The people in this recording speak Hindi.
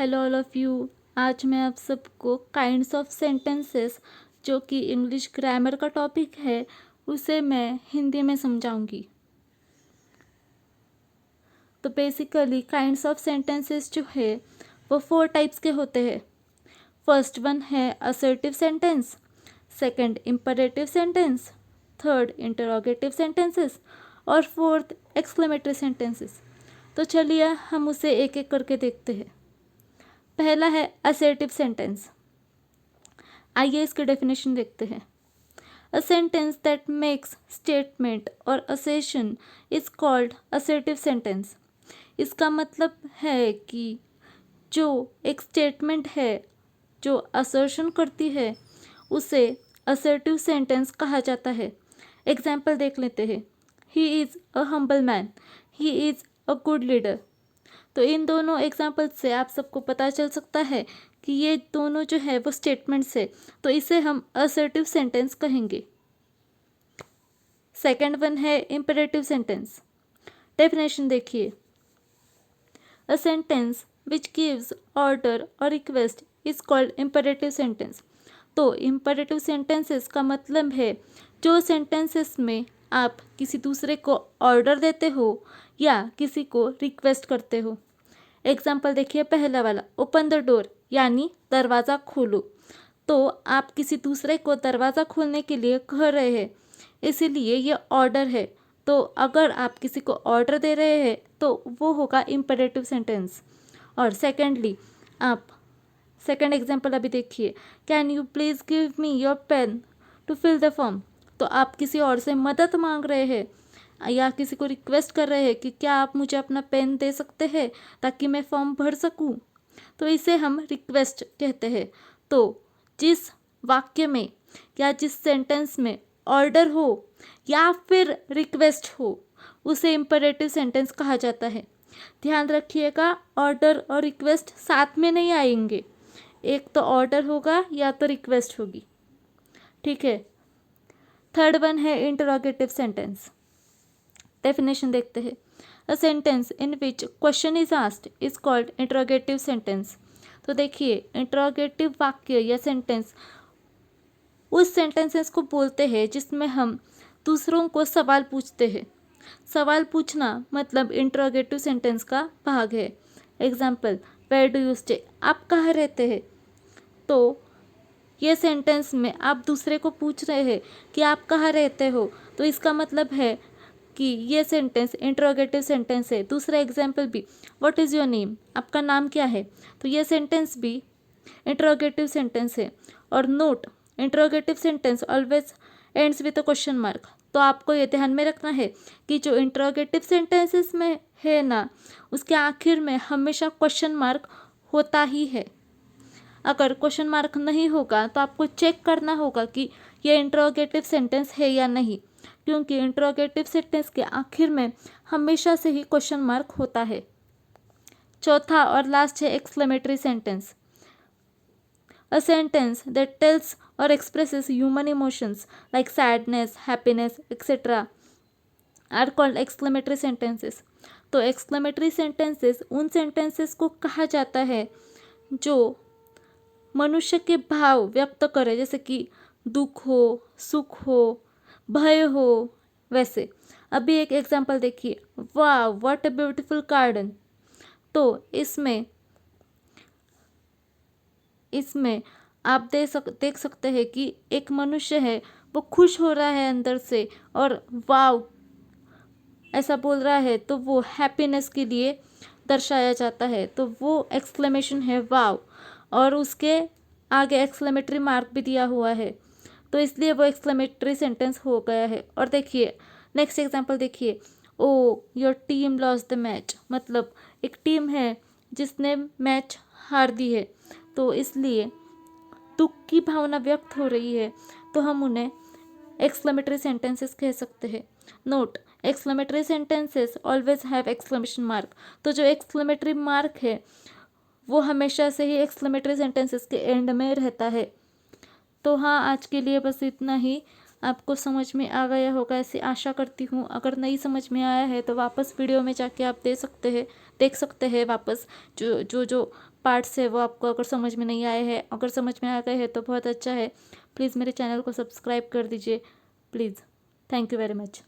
Hello all of you. आज मैं आप सबको काइंड्स ऑफ सेंटेंसेस जो कि इंग्लिश ग्रामर का टॉपिक है उसे मैं हिंदी में समझाऊंगी। तो बेसिकली काइंड्स ऑफ सेंटेंसेस जो है वो 4 टाइप्स के होते हैं। फर्स्ट वन है assertive sentence, second imperative sentence, third interrogative sentences और फोर्थ एक्सक्लेमेटरी सेंटेंसेस। तो चलिए हम उसे एक एक करके देखते हैं। पहला है असर्टिव सेंटेंस। आइए इसकी डेफिनेशन देखते हैं। A sentence that makes statement or assertion is called assertive sentence. इसका मतलब है कि जो एक स्टेटमेंट है जो असर्शन करती है उसे असर्टिव सेंटेंस कहा जाता है। एग्जाम्पल देख लेते हैं। He is a humble man, he is a good leader. तो इन दोनों एग्जाम्पल से आप सबको पता चल सकता है कि ये दोनों जो है वो स्टेटमेंट्स है, तो इसे हम असर्टिव सेंटेंस कहेंगे। सेकंड वन है इंपेरेटिव सेंटेंस। डेफिनेशन देखिए। A sentence which gives order or request is called imperative sentence. तो इंपेरेटिव सेंटेंसेस का मतलब है जो सेंटेंसेस में आप किसी दूसरे को ऑर्डर देते हो या किसी को रिक्वेस्ट करते हो। एग्जाम्पल देखिए पहला वाला, ओपन द डोर यानी दरवाज़ा खोलो। तो आप किसी दूसरे को दरवाज़ा खोलने के लिए कह रहे हैं, इसीलिए ये ऑर्डर है। तो अगर आप किसी को ऑर्डर दे रहे हैं तो वो होगा इम्पेरेटिव सेंटेंस। और सेकेंडली आप सेकेंड एग्जाम्पल अभी देखिए, can you please give me your pen to fill the form. तो आप किसी और से मदद मांग रहे हैं या किसी को रिक्वेस्ट कर रहे हैं कि क्या आप मुझे अपना पेन दे सकते हैं ताकि मैं फॉर्म भर सकूं। तो इसे हम रिक्वेस्ट कहते हैं। तो जिस वाक्य में या जिस सेंटेंस में ऑर्डर हो या फिर रिक्वेस्ट हो उसे इम्पेरेटिव सेंटेंस कहा जाता है। ध्यान रखिएगा, ऑर्डर और रिक्वेस्ट साथ में नहीं आएंगे, एक तो ऑर्डर होगा या तो रिक्वेस्ट होगी। ठीक है। थर्ड वन है इंटरोगेटिव सेंटेंस। डेफिनेशन देखते हैं। A sentence in which question is asked is called interrogative sentence. तो देखिए इंटरोगेटिव वाक्य या सेंटेंस उस सेंटेंसेस को बोलते हैं जिसमें हम दूसरों को सवाल पूछते हैं। सवाल पूछना मतलब इंटरोगेटिव सेंटेंस का भाग है। Example, where do you stay, आप कहाँ रहते हैं। तो ये सेंटेंस में आप दूसरे को पूछ रहे हैं कि आप कहाँ रहते हो, तो इसका मतलब है कि ये सेंटेंस इंटरोगेटिव सेंटेंस है। दूसरा एग्जाम्पल भी, व्हाट इज़ योर नेम, आपका नाम क्या है, तो ये सेंटेंस भी इंटरोगेटिव सेंटेंस है। और note, interrogative sentence always ends with a question mark. तो आपको ये ध्यान में रखना है कि जो इंटरोगेटिव सेंटेंसेस में है ना, उसके आखिर में हमेशा क्वेश्चन मार्क होता ही है। अगर क्वेश्चन मार्क नहीं होगा तो आपको चेक करना होगा कि ये इंटरोगेटिव सेंटेंस है या नहीं, क्योंकि इंटरोगेटिव सेंटेंस के आखिर में हमेशा से ही क्वेश्चन मार्क होता है। चौथा और लास्ट है exclamatory sentence. A sentence that tells or expresses human emotions like sadness, happiness etcetera are called exclamatory sentences. तो एक्सक्लेमेटरी सेंटेंसेस उन सेंटेंसेस को कहा जाता है जो मनुष्य के भाव व्यक्त करे, जैसे कि दुख हो, सुख हो, भय हो। वैसे अभी एक एग्जांपल देखिए, वाह व्हाट अ ब्यूटीफुल गार्डन। तो इसमें आप देख सकते हैं कि एक मनुष्य है वो खुश हो रहा है अंदर से और वाव ऐसा बोल रहा है, तो वो हैप्पीनेस के लिए दर्शाया जाता है। तो वो एक्सक्लेमेशन है वाव, और उसके आगे एक्सक्लेमेटरी मार्क भी दिया हुआ है, तो इसलिए वो एक्सक्लेमेटरी सेंटेंस हो गया है। और देखिए नेक्स्ट एग्जांपल देखिए, oh your team lost the match, मतलब एक टीम है जिसने मैच हार दी है, तो इसलिए दुख की भावना व्यक्त हो रही है, तो हम उन्हें एक्सक्लेमेटरी सेंटेंसेस कह सकते हैं। Note, exclamatory sentences always have exclamation mark. तो जो एक्सक्लेमेटरी मार्क है वो हमेशा से ही एक्सक्लेमेटरी सेंटेंसेस के एंड में रहता है। तो हाँ, आज के लिए बस इतना ही। आपको समझ में आ गया होगा ऐसी आशा करती हूँ। अगर नहीं समझ में आया है तो वापस वीडियो में जाके आप दे सकते हैं। देख सकते हैं वापस। जो पार्ट्स है वो आपको अगर समझ में नहीं आए हैं, अगर समझ में आ गए हैं तो बहुत अच्छा है। प्लीज़ मेरे चैनल को सब्सक्राइब कर दीजिए please. Thank you very much.